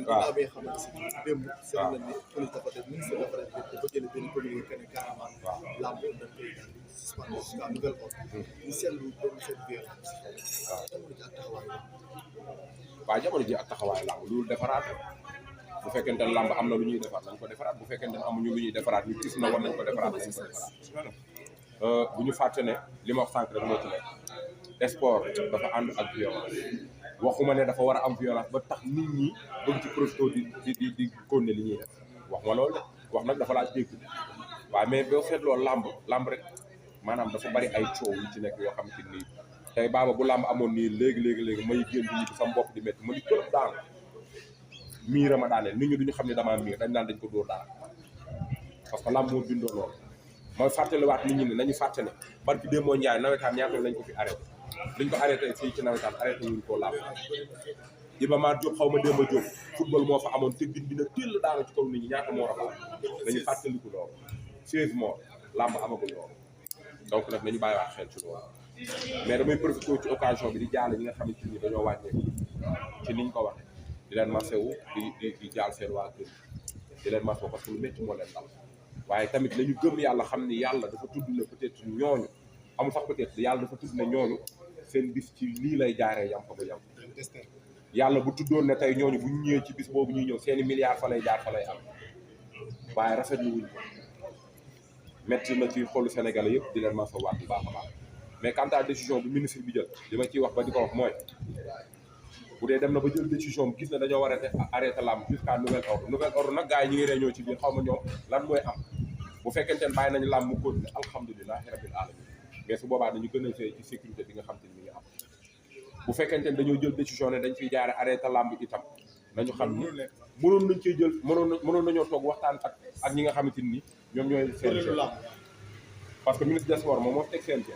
waaw bi nga xamante ne démb seen na ni police dafa def ministre dafa def dafa jëlee benn communiqué que ne carrément lamb dañ koy suspendre jusqu'à nouvelle ordre ñu seetlu benn seen violence waaw jamono ji ak taxawaay lamb loolu defaraat bu fekkente ne lamb am na lu ñuy defar nañ ko defaraat bu fekkente ne amuñu lu ñuy defaraat ñu gis na war nañ ko defaraat nañ ko defaraat bu ñu fàtte ne li ma wax sànq rek moo ci nekk sport dafa ànd ak violence waxuma ne dafa war a am violence ba tax nit ñi bëgg ci profité di continuer li ñuy def waxuma loolu de wax nag dafa laaj dégg waaye mais boo seetloo lamb rek maanaam dafa bari ay coow yu ci nekk yoo xam te nii tey baaba bu lamb amoon nii léegi may génn di sama bopp di métti ma di këlëb daan miira ma daaneel nit ñi duñu xam ne damaa miir dañ naan dañ ko dóor daan parce que lamb moo bindoo loolu mooy fàttaliwaat nit ñi ne nañu fàtte ne barki démboo Njaay nawetaan ñaata lañ ko fi arrêté liñ ko arrêté fii ci nawetaan arrêté wuñ koo lamb Iba Mar Diop xaw ma Demba Diop football moo fa amoon te din dina téll daanu ci kaw nit ñi ñaata moo rafa nañu fàttaliku loolu 16 morts lamb amagul loolu donc nag nañu bàyyiwaat xel ci loolu mais damay profité ci occasion bi di jaale ñi nga xamante ni dañoo wàññeeku ci niñ ko waxee di leen masewu di jaal seen waa kër di leen masewu parce que lu métti moo leen dal waaye tamit la ñu gëm yàlla xam ni yàlla dafa tudd ne peut-être ñooñu amul sax peut-être yàlla dafa tudd ne ñooñu seen bis ci lii lay jaaree yam fa ba yam yàlla bu tuddoon ne tey ñooñu bu ñu ñëwee ci bis boobu ñuy ñëw seeni milliards fa lay jaar fa lay am waaye rafetlu wuñ ko métti na ci xolu Sénégalais yëpp di leen masewu waat bu baax a baax mais quant à décision bi ministre bi jël li ma ciy wax ba di ko wax mooy bu dee dem na ba jël décision bi gis ne dañoo war a arrêté lamb jusqu'à nouvel ordre nag gars yi ñu ngi réunion ci biir xaw ma ñoom lan mooy am bu fekkente ne bàyyi nañu lamb mu continuer alhamdulilahi rabbil alamin mais su boobaa dañu gën a fay ci sécurité bi nga xam te ni mi ngi am bu fekkente ne dañoo jël décision ne dañ fiy jaare arrêté lamb itam nañu xam ni mënoon nañ cee jël mënoon nañoo toog waxtaan ak ñi nga xamante ni ñoom ñooy CNG parce que ministre des sports moom moo fi teg CNG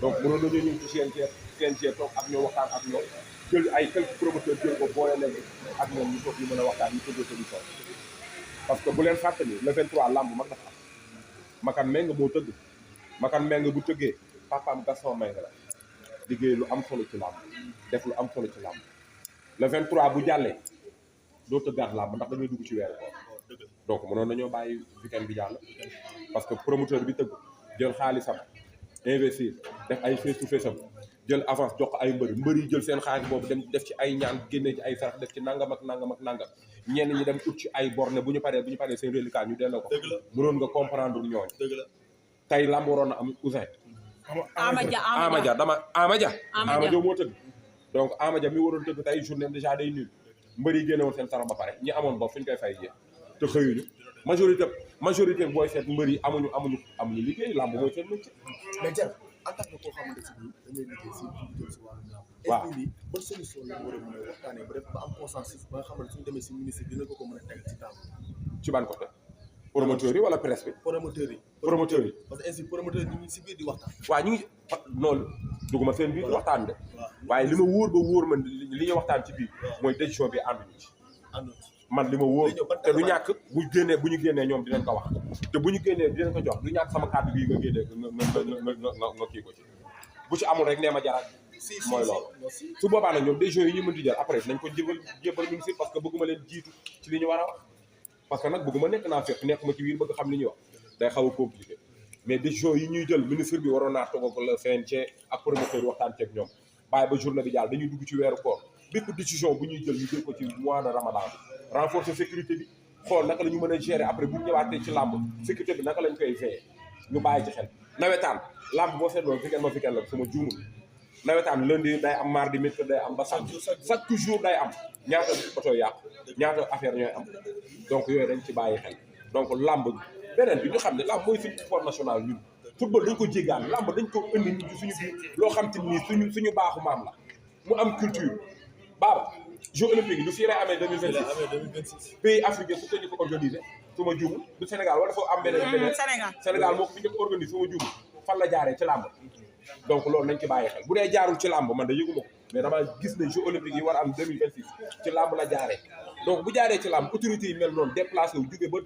donc mënoon nañoo ñëw ci CNG toog ak ñoo waxtaan ak ñoom jël ay quelques promoteurs jël ko boole leen ak ñoom ñu toog ñu mën a waxtaan ñu tëddee solution parce que bu leen fàtte ni le 23 lamb mag dafa am Makan Mbengue moo tëgg Makan Mbengue bu tëggee papaam Gaston Mbengue la liggéey lu am solo ci lamb def lu am solo ci lamb le 23 bu jàllee doo tëggaat lamb ndax dañuy dugg ci weeru koor donc mënoon nañoo bàyyi weekend bi jàll parce que promoteur bi tëgg jël xaalisam investir def ay face to face am jël avance jox ko ay mbër yi jël seen xaalis boobu dem def ci ay ñaan génne ci ay sarax def ci nangam ak nangam ñenn ñi dem ut ci ay borne bu ñu paree seen reliquat ñu delloo ko mënoon nga comprendre ñooñu tey lamb waroon na am Ouzin Amadia moo tëgg donc Amadia mi waroon tëgg tey journée déjà day nul mbër yi génne woon seen sarax ba pare ñi amoon boobu fu ñu koy fay jee te xëyuñu majorité booy seet mbër yi amuñu liggéey lamb mooy seen métier mais jar en tant que koo xamante si biir dañuy liggéey si jëm si wàllu lamb est-ce que lii ban solution la war a mën a waxtaanee ba def ba am consensus ba nga xam ne suñu demee si ministre dina ko mën a teg ci table ci ban côté promoteurs yi wala presse bi promoteurs yi parce que ainsi promoteurs yi ñu ngi si biir di waxtaan waaw ñu ngi noonu duguma seen biir di waxtaan de waaye li ma wóor ba wóor man li ñuy waxtaan ci biir mooy décision bi ànduñu ci man li ma wóor te du ñàkk bu ñu génnee ñoom dinañ ko wax te bu ñu génnee dinañ ko jox du ñàkk sama kàddu bii nga génnee nga kii ko ci bu ci amul rek nee ma jaral mooy loolu su boobaa nag ñoom décision yi ñu mën di jël après nañ ko jébal ministre parce que bëgguma leen jiitu ci li ñu war a wax parce que nag bëgguma nekk naa fekk nekk ma ci biir bëgg xam li ñuy wax day xaw a compliqué mais décision yi ñuy jël ministre bi waroon naa toog ak le CNG ak promoteur waxtaan ceeg ñoom bàyyi ba journée bi jàll dañuy dugg ci weeru koor bépp décision bu ñuy jël ñu jël ko ci mois de ramadan bi renforcer sécurité bi xool naka la ñu mën a gérer après bu ñu ñëwaatee ci làmb sécurité bi naka lañ koy veiller ñu bàyyi ci xel nawetaan làmb boo seetloo weekend la sama juumul nawetaan lundi day am mardi mercredi day am ba chaque jour day am ñaata oto yàqu ñaata affaire ñooy am donc yooyu dañ ci bàyyi xel donc làmb beneen bi ñu xam ne làmb mooy suñu sport national ñun football dañ ko jéggaan làmb dañ ko indi ñu suñu biir loo xam te nii suñu baaxu maam la mu am culture baaba Jeux olympiques yi du fii lay amee 2026 pays africain fu ko ñu ko organisé su ma juumul du Sénégal wala dafa am beneen Sénégal moo ko fi njëkk organisé su ma juumul fan la jaaree ci làmb donc loolu nañ ci bàyyi xel bu dee jaarul ci làmb man da yëgu ma ko mais dama gis ne Jeux olympiques yi war a am 2026 ci làmb la jaaree donc bu jaaree ci làmb autorités yi mel noonu déplacé wu jóge ba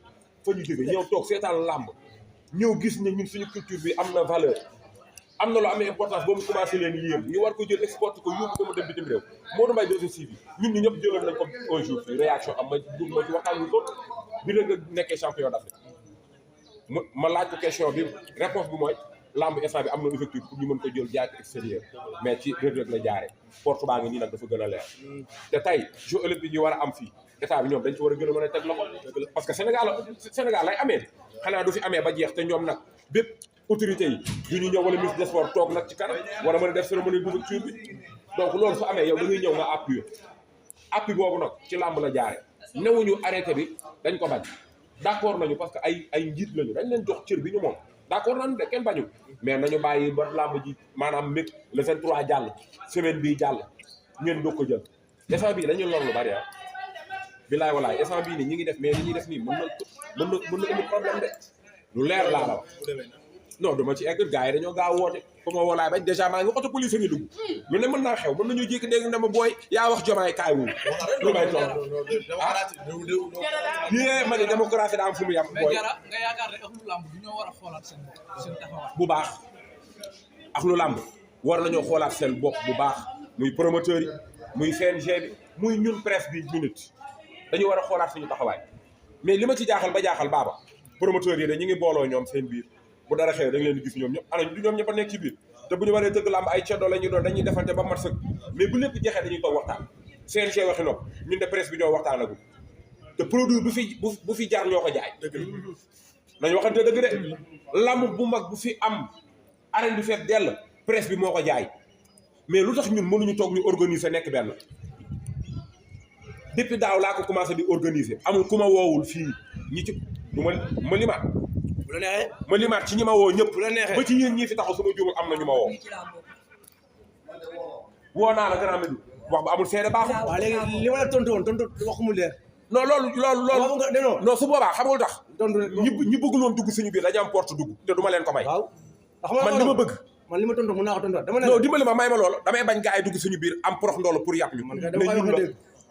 fa ñu jóge ñëw toog seetaan làmb ñëw gis ne ñun suñu culture bi am na valeur am na lu amee importance ba mu commencé leen yéem ñu war ko jël exporté ko yóbbu ko mu dem bitim réew Modou Mbaye 2STV ñun ñi ñëpp jëloon nañ ko un jour fii réaction am ma dugg ma ci waxtaan ñu ko bi nga nekkee champion d'Afrique ma laaj ko question bi réponse bi mooy lamb instant bi am na effectif pour ñu mën ko jël jaay ko extérieur mais ci Reug Reug la jaaree porte baa ngi nii nag dafa gën a leer te tey jeux olympiques yi war a am fii état bi ñoom dañ ci war a gën a mën a teg loxo parce que Sénégal lay amee xanaa du fi amee ba jeex te ñoom nag bépp autorité yi du ñu ñëw wala ministre des sports toog nag ci kanam war a mën a def cérémonie d'ouverture bi donc loolu su amee yow da ngay ñëw nga appui boobu nag ci lamb la jaare newuñu arrêté bi dañ ko bañ d'accord nañu parce que ay njiit lañu dañ leen jox cër bi ñu moom d'accord nañu de kenn bañu mais nañu bàyyi ba lamb ji maanaam mbég le 23 jàll semaine bii jàll ngeen doog ko jël instant bii dañuy lor lu bari ah bilaay walaay instant bii nii ñi ngi def mais li ñuy def nii mën na indi problème de lu leer laa la wax non dama ci egg gars yi dañoo gaaw woote comme ma wolaay bañ dèjà maa ngi oto police ngi dugg lu ne mën naa xew mën nañu jékki dégg ne ma booy yaa wax jomaay kaay wu lu may toog yée ma ne démocratie daa am fu mu yam booy nga yaakaar ne axlu làmb bi ñoo war a xoolaat seen taxawaay bu baax axlu làmb war nañoo xoolaat seen bopp bu baax muy promoteur yi muy CNG bi muy ñun presse bi minute dañu war a xoolaat suñu taxawaay mais li ma ci jaaxal ba jaaxal baaba promoteur yi dañu ngi booloo ñoom seen biir bu dara xew da nga leen di gis ñoom ñëpp ana du ñoom ñëpp a nekk ci biir te bu ñu waree tëgg làmb ay ceddo la ñu doon dañuy defante ba mat sëkk mais bu lépp jeexee dañuy toog waxtaan CNG waxi nopp ñun de presse bi ñoo waxtaanagul te produit bu fi jar ñoo ko jaay nañu waxante dëgg de làmb bu mag bu fi am arène bi fees dell presse bi moo ko jaay mais lu tax ñun mënuñu toog ñu organiser nekk benn depuis daaw laa ko commencé di organiser amul ku ma woowul fii ñi ci du ma limaat bu la neexee ma limaat ci ñi ma woo ñëpp bu la neexee ba ci yéen ñii fi taxaw sama juumul am na ñu ma woo woo naa la Grand Médou wax ba amul seede baaxul waaw léegi li ma la tontu woon tontu wax mu leer non loolu non su boobaa xamul tax tontu ñi bëggul woon dugg suñu biir dañu am porte dugg te duma leen ko may waaw man li ma bëgg man li ma tontu mun naa ko tontu dama ne non dimbali ma may ma loolu damay bañ gaa yi dugg suñu biir am porox ndoolu pour yàpp ñu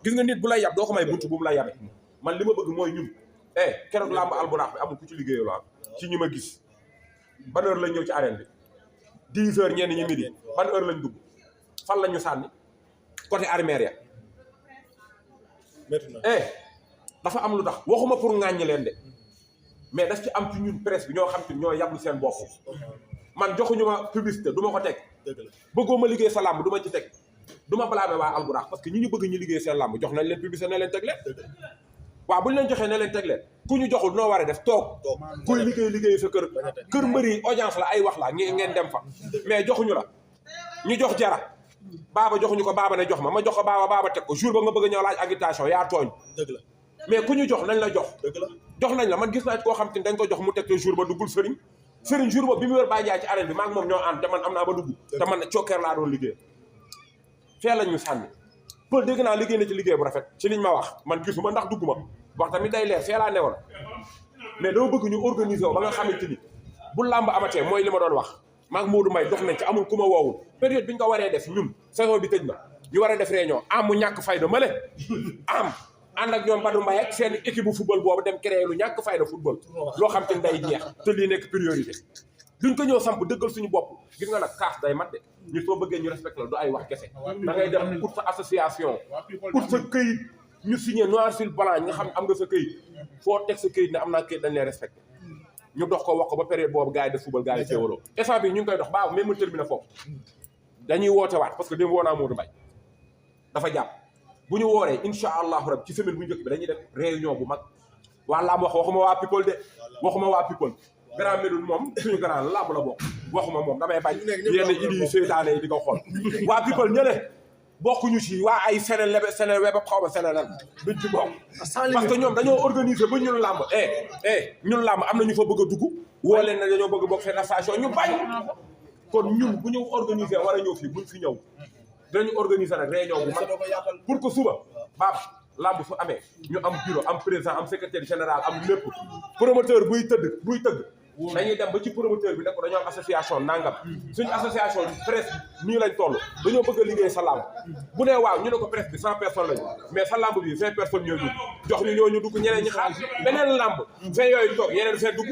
gis nga nit bu lay yàpp doo ko may buntu bu mu lay yàppe man li ma bëgg mooy ñun keroog làmb alburax bi amul ku ci liggéeyu la ci ñi ma gis ban heure lañ ñëw ci arène bi 10 heures ñenn ñi midi ban heure lañ dugg fan lañ ñu sànni côté arméria dafa am lu tax waxuma pour ŋàññi leen de mais daf ci am ci ñun presse bi ñoo xam te ñoo yablu seen bopp man joxuñu ma publicité du ma ko teg bëggoo ma liggéey sa làmb du ma ci teg du ma blâmer waa alburax parce que ñi ñu bëgg ñu liggéey seen làmb jox nañ leen publicité ne leen teg leen waaw bu ñu leen joxee ne leen teg leen ku ñu joxul noo war a def toog kuy liggéey sa kër mbëri audience la ay wax la ngeen dem fa mais joxuñu la ñu jox jara baaba joxuñu ko baaba ne jox ma jox ko baaba teg ko jour ba nga bëgg a ñëw laaj agitation yaa tooñ mais ku ñu jox nañ la jox jox nañ la man gis naa koo xam te ni dañ ko jox mu teg te jour ba duggul sëriñ jour ba bi mu wër bàyyi jaay ci arène bi maa ngi moom ñoo ànd te man am naa ba dugg te man cokkeer laa doon liggéey fee lañ ñu sànni Pël dégg naa liggéey na ci liggéey bu rafet ci liñ ma wax man gisuma ndax dugguma wax tamit day leer fee laa newoon mais dama bëgg ñu organiser wu ba nga xamante ni bu làmb amatee mooy li ma doon wax maag Modou Mbaye dox nañ ci amul ku ma woowul période bi ñu ko waree def ñun saison bi tëj na ñu war a def réunion am mu ñàkk fayda ma le am ànd ak ñoom Badou Mbaye ak seen équipe bu football boobu dem créer lu ñàkk fayda football loo xam te ni day jeex te lii nekk priorité duñ ko ñëw samp dëggal suñu bopp gis nga nag kaas day mat de ñu soo bëggee ñu respecté la du ay wax kese da ngay dem pour sa association pour sa këyit ñu signé noir sur blanc nga xam am nga sa këyit foo teg sa këyit ne am naa këyit dañ lay respecté ñu dox ko wax ko ba période boobu gars yi def football gars yi féewaloo instant bi ñu ngi koy dox baaw même ma terminé foofu dañuy woote waat parce que démb woo naa Modou Mbaye dafa jàpp bu ñu wooree incha allahu rab ci semaine bu njëkk bi dañuy def réunion bu mag waa làmb waxuma waa people de waxuma waa people Grand Médoune moom suñu grand làmb la bokk waxuma moom damay bañ yenn idi yi seytaane yi di ko xool waa people ñële bokkuñu ci waa ay Seneweb xaw ma Seneweb duñ ci bokk parce que ñoom dañoo organiser ba ñun làmb ñun làmb am na ñu fa bëgg a dugg woo leen ne dañoo bëgg a bokk seen station ñu bañ kon ñun bu ñu organiser war a ñëw fii buñ fi ñëw dinañu organiser nag réunion bu mag pour que suba baab làmb su amee ñu am bureau am président am secrétaire général am lépp promoteur buy tëgg dañuy dem ba ci promoteur bi ne ko dañoo am association nangam suñu association presse nii lañ toll dañoo bëgg a liggéey sa lamb bu nee waaw ñu ne ko presse bi 100 personnes lañu mais sa lamb bi 20 personnes ñooy dugg jox ñu ñooñu dugg ñeneen ñi xaar beneen lamb 20 yooyu toog yeneen 20 dugg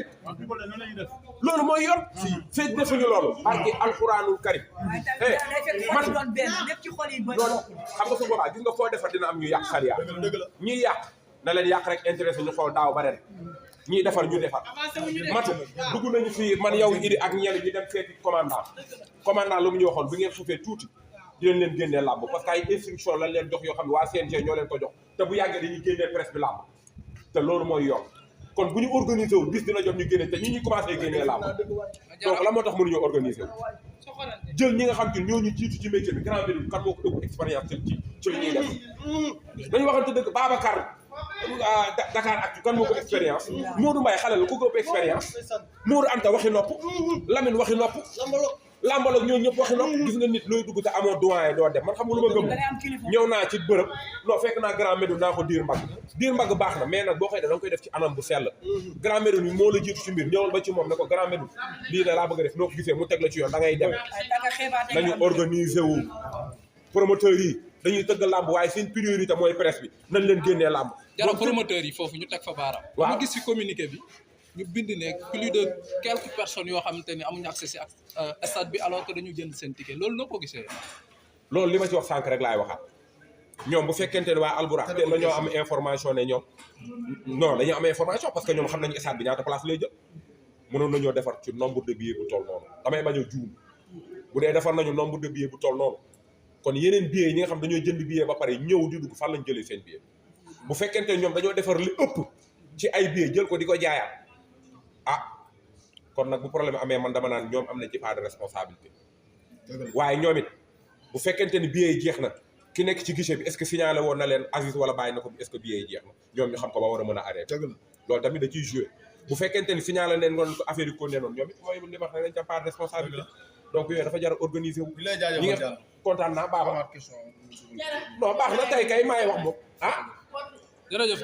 loolu mooy yoon fekk defuñu loolu parce que alxuraanul karim man loolu xam nga su boobaa gis nga foo defar dina am ñu yàq xariya ñiy yàq na leen yàq rek intéressé ñu xool daaw ba ren ñiy defar ñu defar matu dugg nañu fii man yow Idi ak ñenn ñi dem seeti commandant lu mu ñu waxoon bu ngeen suufee tuuti dinañ leen génnee làmb parce que ay instruction lañ leen jox yoo xam ne waa CNG ñoo leen ko jox te bu yàggee dañuy génnee presse bi làmb te loolu mooy yoon kon bu ñu organisé wu bis dina jot ñu génne te ñi ñuy commencé génnee làmb donc la moo tax mënuñoo organisé wu jël ñi nga xam te ñooñu jiitu ci métier bi grand bi kan moo ko ëpp expérience ci li ñuy def dañu waxante dëgg Babacar Dakar ak kan moo ko expérience Modou Mbaye xale la ku ko ëpp expérience Modou Anta waxi nopp Lamine waxi nopp lambaloog ñoo ñëpp waxi nopp gis nga nit looy dugg te amoo doyen doo dem man xam nga lu ma gëm ñëw naa ci bërëb non fekk naa Grand Médoune naa ko diir mbagg baax na mais nag boo koy def da nga koy def ci anam bu sell Grand Médoune yi moo la jiitu ci mbir ñëwal ba ci moom ne ko Grand Médoune lii da laa bëgg a def noo ko gisee mu teg la ci yoon da ngay dem nañu organiser wu promoteurs yi dañuy tëgg làmb waaye seen priorité mooy presse bi nañ leen génnee làmb jara promoteurs yi foofu ñu teg fa baaraam ñu gis ci communiqué bi ñu bind ne plus de quelques personnes yoo xamante ni amuñu accès si ak stade bi alors que dañu jënd seen ticket loolu noo ko gisee loolu li ma ci wax sànq rek laay waxaat ñoom bu fekkente ne waa Albourakh te dañoo am information ne ñoom non dañoo am information parce que ñoom xam nañu stade bi ñaata place lay jël mënoon nañoo defar ci nombre de billets bu toll noonu damay bañ a juum bu dee defar nañu nombre de billets bu toll noonu kon yeneen billets yi ñi nga xam dañoo jënd billet ba pare ñëw di dugg fan lañ jëlee seen billet bu fekkente ñoom dañoo defar li ëpp ci ay billets jël ko di ko jaayaat kon nag bu problème amee man dama naan ñoom am na ci part de responsabilité waaye ñoom it bu fekkente ni billets yi jeex na ki nekk ci guichet bi est-ce que signalé woon na leen Aziz wala bàyyi na ko est-ce que billets yi jeex na ñoom ñu xam ko ba war a mën a arrêté loolu tamit da ciy joué bu fekkente ni signalé leen noonu ko affaire yi ko ne noonu ñoom it mooy li wax ne dañ ca part de responsabilité donc yooyu dafa jar a organiser wu ñi nga kontaan naa baaba non baax na tey kay maay wax moom jërëjëf